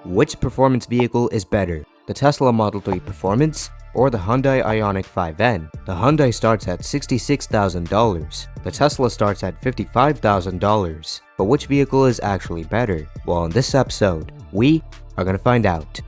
Which performance vehicle is better, the Tesla Model 3 Performance or the Hyundai IONIQ 5N? The Hyundai starts at $66,000. The Tesla starts at $55,000. But which vehicle is actually better? Well, in this episode, we are going to find out.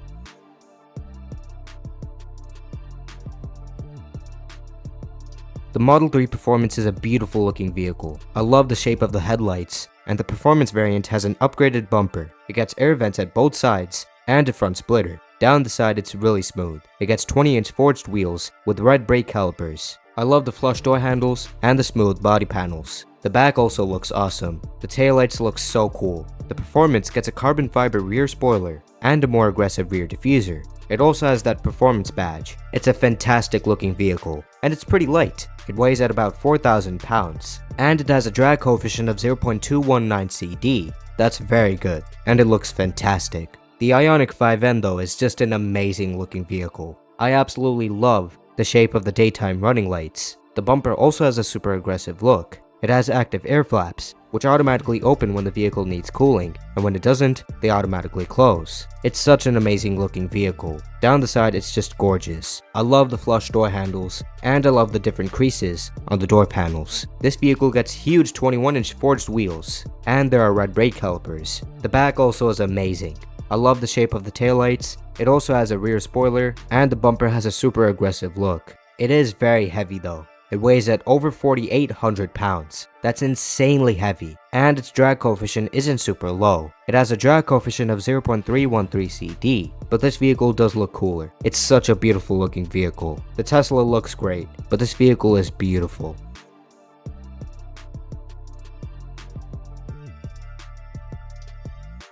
The Model 3 Performance is a beautiful looking vehicle. I love the shape of the headlights, and the Performance variant has an upgraded bumper. It gets air vents at both sides and a front splitter. Down the side it's really smooth. It gets 20-inch forged wheels with red brake calipers. I love the flush door handles and the smooth body panels. The back also looks awesome. The taillights look so cool. The Performance gets a carbon fiber rear spoiler and a more aggressive rear diffuser. It also has that performance badge. It's a fantastic looking vehicle, and it's pretty light. It weighs at about 4,000 pounds, and it has a drag coefficient of 0.219 CD. That's very good, and it looks fantastic. The IONIQ 5N though is just an amazing looking vehicle. I absolutely love the shape of the daytime running lights. The bumper also has a super aggressive look. It has active air flaps, which automatically open when the vehicle needs cooling, and when it doesn't, they automatically close. It's such an amazing looking vehicle. Down the side, it's just gorgeous. I love the flush door handles, and I love the different creases on the door panels. This vehicle gets huge 21-inch forged wheels, and there are red brake calipers. The back also is amazing. I love the shape of the taillights. It also has a rear spoiler, and the bumper has a super aggressive look. It is very heavy though. It weighs at over 4,800 pounds. That's insanely heavy, and its drag coefficient isn't super low. It has a drag coefficient of 0.313 CD, but this vehicle does look cooler. It's such a beautiful looking vehicle. The Tesla looks great, but this vehicle is beautiful.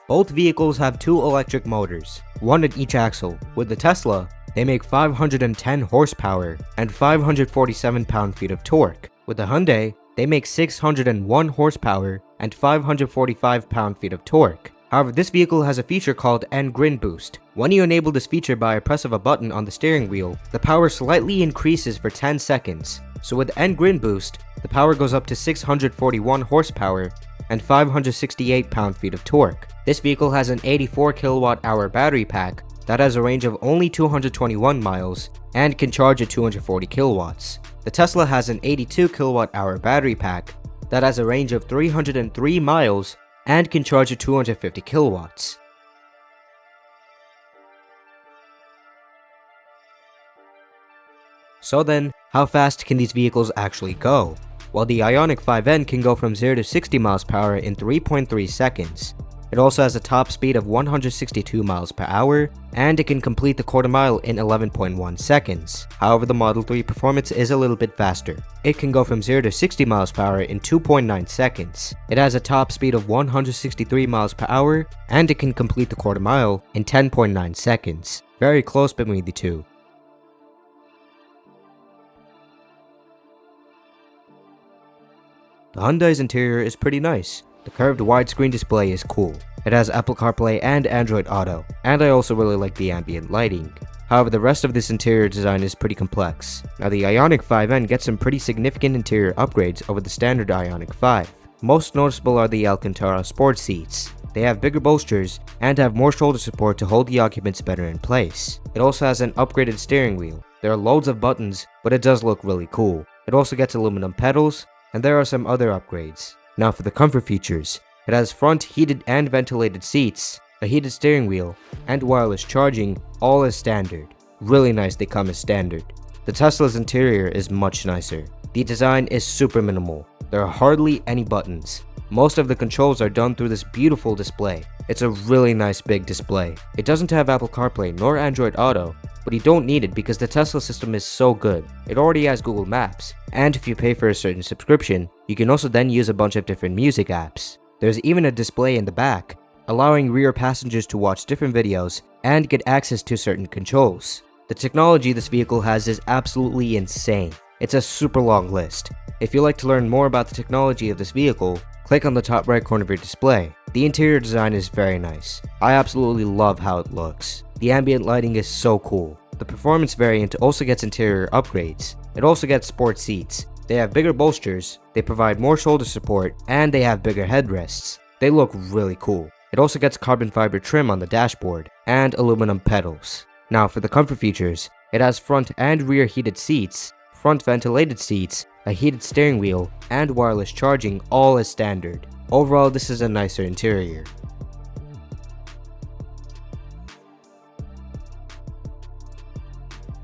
Both vehicles have two electric motors, one at each axle. With the Tesla, they make 510 horsepower and 547 pound-feet of torque. With the Hyundai, they make 601 horsepower and 545 pound-feet of torque. However, this vehicle has a feature called N-Grin Boost. When you enable this feature by a press of a button on the steering wheel, the power slightly increases for 10 seconds. So with N-Grin Boost, the power goes up to 641 horsepower and 568 pound-feet of torque. This vehicle has an 84 kilowatt-hour battery pack that has a range of only 221 miles and can charge at 240 kilowatts. The Tesla has an 82 kilowatt-hour battery pack that has a range of 303 miles and can charge at 250 kilowatts. So then, how fast can these vehicles actually go? Well, the IONIQ 5N can go from 0 to 60 miles per hour in 3.3 seconds. It also has a top speed of 162 miles per hour, and it can complete the quarter mile in 11.1 seconds. However, the Model 3 Performance is a little bit faster. It can go from 0 to 60 miles per hour in 2.9 seconds. It has a top speed of 163 miles per hour, and it can complete the quarter mile in 10.9 seconds. Very close between the two. The Hyundai's interior is pretty nice. The curved widescreen display is cool. It has Apple CarPlay and Android Auto, and I also really like the ambient lighting. However, the rest of this interior design is pretty complex. Now, the IONIQ 5N gets some pretty significant interior upgrades over the standard IONIQ 5. Most noticeable are the Alcantara sport seats. They have bigger bolsters and have more shoulder support to hold the occupants better in place. It also has an upgraded steering wheel. There are loads of buttons, but it does look really cool. It also gets aluminum pedals, and there are some other upgrades. Now for the comfort features, it has front heated and ventilated seats, a heated steering wheel, and wireless charging, all as standard. Really nice they come as standard. The Tesla's interior is much nicer. The design is super minimal. There are hardly any buttons. Most of the controls are done through this beautiful display. It's a really nice big display. It doesn't have Apple CarPlay nor Android Auto, but you don't need it because the Tesla system is so good. It already has Google Maps, and if you pay for a certain subscription, you can also then use a bunch of different music apps. There's even a display in the back, allowing rear passengers to watch different videos and get access to certain controls. The technology this vehicle has is absolutely insane. It's a super long list. If you'd like to learn more about the technology of this vehicle, click on the top right corner of your display. The interior design is very nice. I absolutely love how it looks. The ambient lighting is so cool. The Performance variant also gets interior upgrades. It also gets sport seats. They have bigger bolsters, they provide more shoulder support, and they have bigger headrests. They look really cool. It also gets carbon fiber trim on the dashboard and aluminum pedals. Now for the comfort features, it has front and rear heated seats, front ventilated seats, a heated steering wheel, and wireless charging, all as standard. Overall, this is a nicer interior.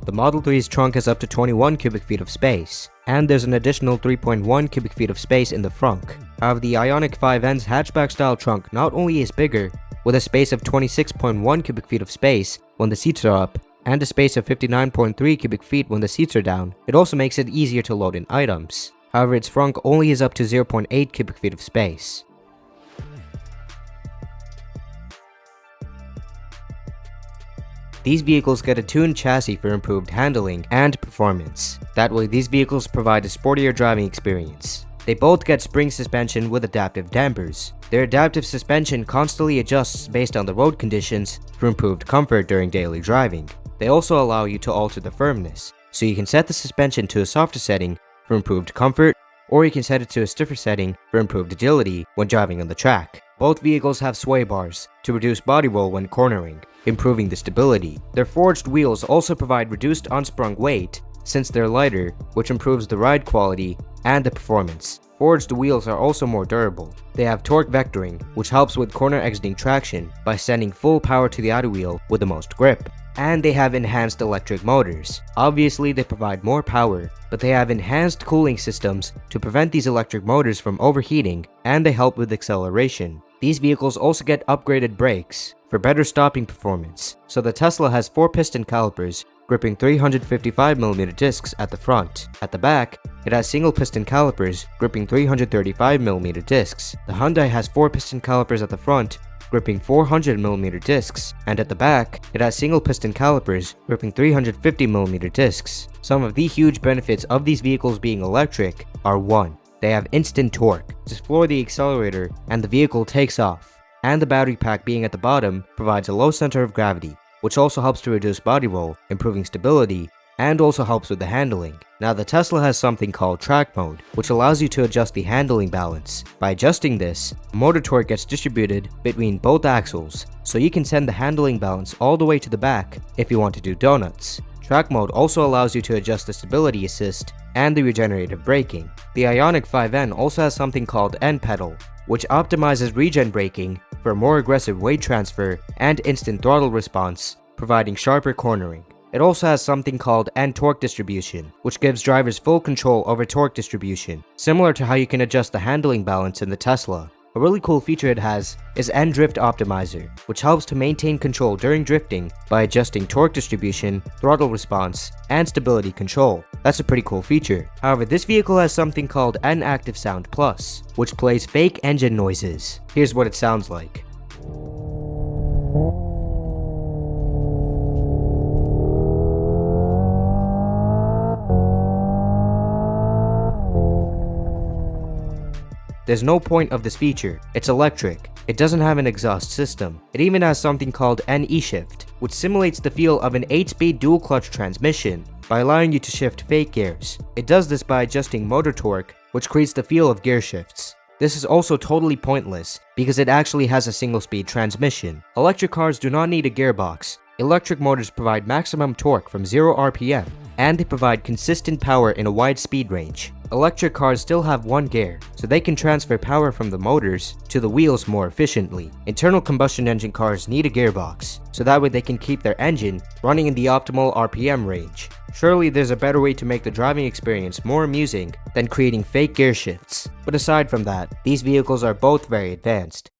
The Model 3's trunk has up to 21 cubic feet of space, and there's an additional 3.1 cubic feet of space in the frunk. However, the IONIQ 5N's hatchback-style trunk not only is bigger, with a space of 26.1 cubic feet of space when the seats are up, and a space of 59.3 cubic feet when the seats are down, it also makes it easier to load in items. However, its frunk only is up to 0.8 cubic feet of space. These vehicles get a tuned chassis for improved handling and performance. That way, these vehicles provide a sportier driving experience. They both get spring suspension with adaptive dampers. Their adaptive suspension constantly adjusts based on the road conditions for improved comfort during daily driving. They also allow you to alter the firmness, so you can set the suspension to a softer setting for improved comfort, or you can set it to a stiffer setting for improved agility when driving on the track. Both vehicles have sway bars to reduce body roll when cornering, improving the stability. Their forged wheels also provide reduced unsprung weight since they're lighter, which improves the ride quality and the performance. Forged wheels are also more durable. They have torque vectoring, which helps with corner exiting traction by sending full power to the outer wheel with the most grip. And they have enhanced electric motors. Obviously, they provide more power, but they have enhanced cooling systems to prevent these electric motors from overheating, and they help with acceleration. These vehicles also get upgraded brakes for better stopping performance. So the Tesla has 4 piston calipers gripping 355mm discs at the front. At the back, it has single piston calipers gripping 335mm discs. The Hyundai has 4 piston calipers at the front gripping 400mm discs, and at the back, it has single piston calipers gripping 350mm discs. Some of the huge benefits of these vehicles being electric are 1. They have instant torque. Just floor the accelerator and the vehicle takes off. And the battery pack being at the bottom provides a low center of gravity, which also helps to reduce body roll, improving stability, and also helps with the handling. Now the Tesla has something called track mode, which allows you to adjust the handling balance. By adjusting this, motor torque gets distributed between both axles, so you can send the handling balance all the way to the back if you want to do donuts. Track mode also allows you to adjust the stability assist and the regenerative braking. The IONIQ 5N also has something called N-pedal, which optimizes regen braking for more aggressive weight transfer and instant throttle response, providing sharper cornering. It also has something called N-torque distribution, which gives drivers full control over torque distribution, similar to how you can adjust the handling balance in the Tesla. A really cool feature it has is N-drift optimizer, which helps to maintain control during drifting by adjusting torque distribution, throttle response, and stability control. That's a pretty cool feature. However, this vehicle has something called N-active sound plus, which plays fake engine noises. Here's what it sounds like. There's no point of this feature. It's electric. It doesn't have an exhaust system. It even has something called N-E-shift, which simulates the feel of an 8-speed dual-clutch transmission by allowing you to shift fake gears. It does this by adjusting motor torque, which creates the feel of gear shifts. This is also totally pointless because it actually has a single-speed transmission. Electric cars do not need a gearbox. Electric motors provide maximum torque from 0 RPM, and they provide consistent power in a wide speed range. Electric cars still have one gear, so they can transfer power from the motors to the wheels more efficiently. Internal combustion engine cars need a gearbox, so that way they can keep their engine running in the optimal RPM range. Surely there's a better way to make the driving experience more amusing than creating fake gear shifts. But aside from that, these vehicles are both very advanced.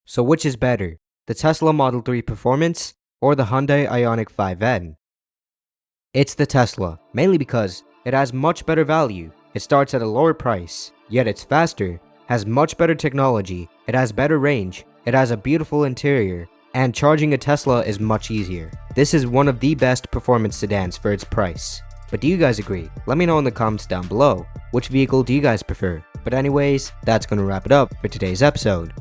So which is better, the Tesla Model 3 Performance or the Hyundai IONIQ 5N? It's the Tesla, mainly because it has much better value, it starts at a lower price, yet it's faster, has much better technology, it has better range, it has a beautiful interior, and charging a Tesla is much easier. This is one of the best performance sedans for its price. But do you guys agree? Let me know in the comments down below. Which vehicle do you guys prefer? But anyways, that's gonna wrap it up for today's episode.